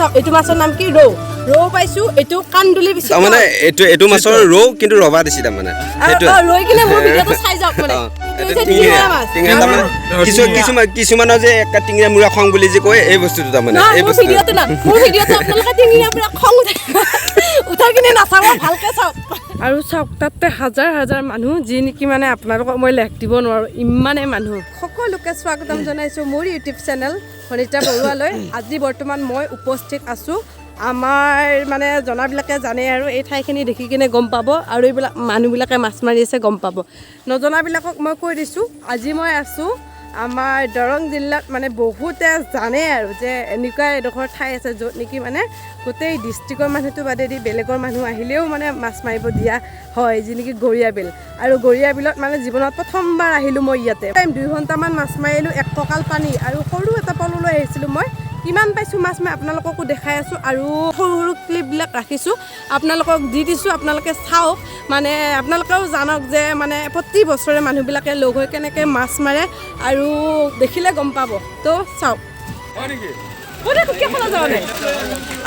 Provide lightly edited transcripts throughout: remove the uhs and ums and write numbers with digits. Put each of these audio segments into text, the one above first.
চাওক এইটো মাছৰ নাম কি ৰৌ ৰৌ পাইছোঁ এইটো কান্দুলি পিছে তাৰমানে এইটো মাছৰ ৰৌ কিন্তু ৰবা দিছি তাৰমানে ৰৈ কিনে মোৰ ভিডিঅ'টো চাই যাওক মানে কিছুমানৰ যে একটা টিঙৰা মূৰা খং বুলি যে কয় এই বস্তুটো তাৰমানে এই বস্তু ভিডিঅ'টো না মোৰ ভিডিঅ'টো আপোনালোকে টিঙৰা মূৰা খং উঠাই কিনে নাচাব ভালকৈ চাওক আৰু চাওক তাতে হাজাৰ হাজাৰ মানুহ যি নেকি মানে আপোনালোকক মই লেখ দিব নোৱাৰোঁ ইমানেই মানুহ সকলোকে স্বাগতম জনাইছোঁ মোৰ ইউটিউব চেনেল সনিতা বৰুৱালৈ আজি বৰ্তমান মই উপস্থিত আছোঁ আমাৰ মানে জনাবিলাকে জানে আৰু এই ঠাইখিনি দেখি কিনে গম পাব আৰু এইবিলাক মানুহবিলাকে মাছ মাৰি আছে গম পাব নজনাবিলাকক মই কৈ দিছোঁ আজি মই আছোঁ আমাৰ দৰং জিলাত মানে বহুতে জানে আৰু যে এনেকুৱা এডোখৰ ঠাই আছে য'ত নেকি মানে গোটেই ডিষ্ট্ৰিক্টৰ মানুহটো বাদেদি বেলেগৰ মানুহ আহিলেও মানে মাছ মাৰিব দিয়া হয় যি নেকি গৰীয়া বিল আৰু গৰীয়া বিলত মানে জীৱনত প্ৰথমবাৰ আহিলোঁ মই ইয়াতে 2 ঘণ্টামান মাছ মাৰিলোঁ 1 কঁকাল পানী আৰু সৰু এটা পল লৈ আহিছিলোঁ মই কিমান পাইছোঁ মাছ মই আপোনালোককো দেখাই আছোঁ আৰু সৰু সৰু ক্লিপবিলাক ৰাখিছোঁ আপোনালোকক দি দিছোঁ আপোনালোকে চাওক মানে আপোনালোকেও জানক যে মানে প্ৰতি বছৰে মানুহবিলাকে লগ হৈ কেনেকৈ মাছ মাৰে আৰু দেখিলে গম পাব তো চাওক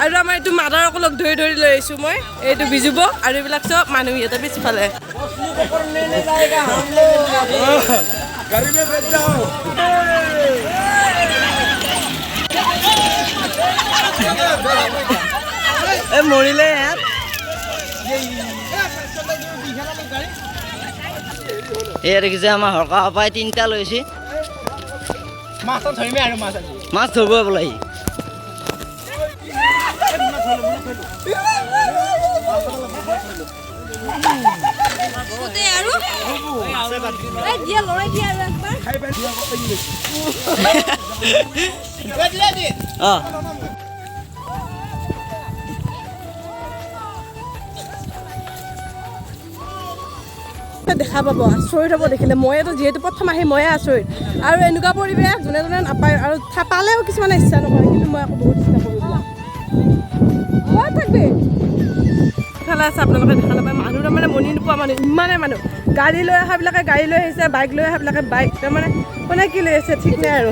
আৰু আমাৰ এইটো মাদাৰকো লগ ধৰি ধৰি লৈ আহিছোঁ মই এইটো বিজুব আৰু এইবিলাক চব মানুহ ইয়াতে পিছফালে মৰিলে ইয়াত এয়া দেখিছে আমাৰ হৰকা পাই 3টা লৈছে মাছ ধৰিব বোলে দেখা পাব আচৰিত হ'ব দেখিলে মইতো যিহেতু প্ৰথম আহি ময়ে আচৰিত আৰু এনেকুৱা পৰিৱেশ যোনে যোনে নাপায় আৰু পালেও কিছুমানে ইচ্ছা নকৰে কিন্তু মই আকৌ বহুত ইচ্ছা কৰোঁ থাকবি ইফালে আছে আপোনালোকে দেখা নাপায় মানুহ তাৰমানে মনি নোপোৱা মানুহ ইমানে মানুহ গাড়ী লৈ অহাবিলাকে গাড়ী লৈ আহিছে বাইক লৈ অহাবিলাকে বাইক তাৰমানে কোনে কি লৈ আহিছে ঠিক নাই আৰু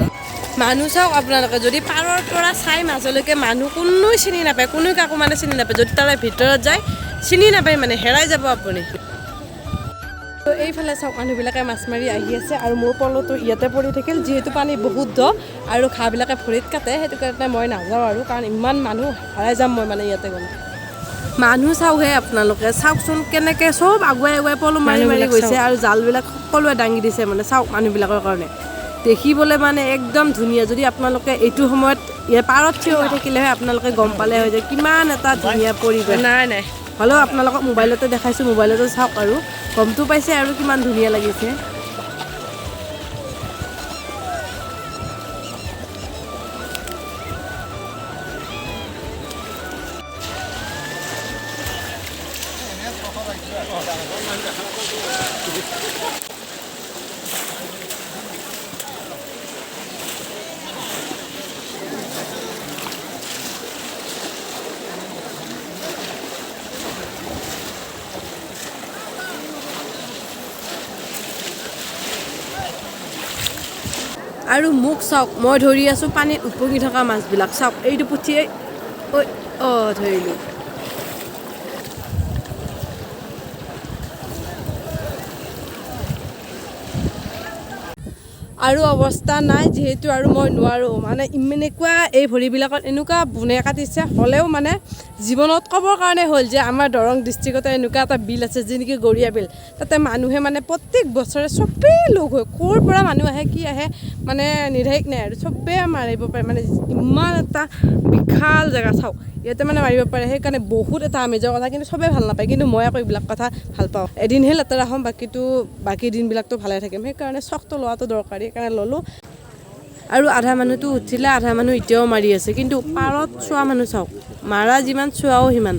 মানুহ চাওক আপোনালোকে যদি পাৰৰ পৰা চাই মাজলৈকে মানুহ কোনোৱে চিনি নাপায় কোনেও কাকো মানে চিনি নাপায় যদি তাৰে ভিতৰত যায় চিনি নাপায় মানে হেৰাই যাব আপুনি তো এইফালে চাওক মানুহবিলাকে মাছ মাৰি আহি আছে আৰু মোৰ পলটো ইয়াতে পৰি থাকিল যিহেতু পানী বহুত দ আৰু ঘাঁহবিলাকে ভৰিত কাটে সেইটো কাৰণে মই নাযাওঁ আৰু কাৰণ ইমান মানুহ হেৰাই যাম মই মানে ইয়াতে গ'লে মানুহ চাওকহে আপোনালোকে চাওকচোন কেনেকৈ চব আগুৱাই আগুৱাই পল মাৰি মাৰি গৈছে আৰু জালবিলাক সকলোৱে দাঙি দিছে মানে চাওক মানুহবিলাকৰ কাৰণে দেখিবলৈ মানে একদম ধুনীয়া যদি আপোনালোকে এইটো সময়ত ইয়াৰ পাৰত থিয় হৈ থাকিলেহে আপোনালোকে গম পালে হয় যে কিমান এটা ধুনীয়া পৰিৱেশ নাই হ'লেও আপোনালোকক মোবাইলতে দেখাইছোঁ মোবাইলতে চাওক আৰু গমটো পাইছে আৰু কিমান ধুনীয়া লাগিছে আৰু মোক চাওক মই ধৰি আছোঁ পানীত উপঙি থকা মাছবিলাক চাওক এইটো পুঠিয়ে ধৰিলোঁ আৰু অৱস্থা নাই যিহেতু আৰু মই নোৱাৰোঁ মানে এনেকুৱা এই ভৰিবিলাকত এনেকুৱা বুনে কাটিছে হ'লেও মানে জীৱনত ক'বৰ কাৰণে হ'ল যে আমাৰ দৰং ডিষ্ট্ৰিক্টতে এনেকুৱা এটা বিল আছে যি নেকি গৰীয়া বিল তাতে মানুহে মানে প্ৰত্যেক বছৰে চবেই লগ হৈ ক'ৰ পৰা মানুহ আহে কি আহে মানে নিৰ্ধাৰিত নাই আৰু চবেই মাৰিব পাৰে মানে ইমান এটা বিশাল জেগা চাওক ইয়াতে মানে মাৰিব পাৰে সেইকাৰণে বহুত এটা আমেজৰ কথা কিন্তু চবেই ভাল নাপায় কিন্তু মই আকৌ এইবিলাক কথা ভাল পাওঁ এদিনহে লেতেৰা হ'ম বাকী দিনবিলাকতো ভালে থাকিম সেইকাৰণে চখটো লোৱাটো দৰকাৰী সেইকাৰণে ল'লোঁ আৰু আধা মানুহটো উঠিলে আধা মানুহ এতিয়াও মাৰি আছে কিন্তু পাৰত চোৱা মানুহ চাওক মাৰা যিমান চোৱাও সিমান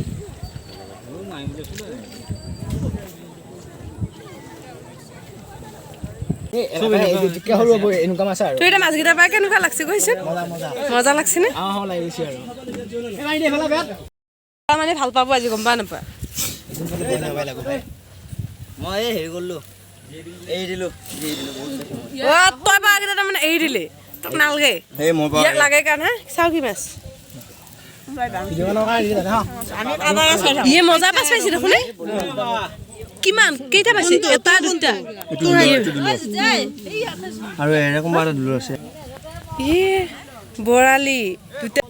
মাছকেইটা পাই কেনেকুৱা লাগছে কৈছে মজা লাগছে নে মানে ভাল পাব আজি গম পা নাপায় মই হেৰি কৰিলোঁ এৰি দিলোঁ তই পাকেইটা তাৰমানে এৰি দিলি তোক নালাগে ইয়াক লাগে কাৰণে চাও কি মাছ ইয়ে মজা পাছ পাইছে দেখোন কিমান কেইটা পাইছে এটা দুটা আৰু এনে কোনোবা এটা দূৰ আছে ই বৰালি দুটা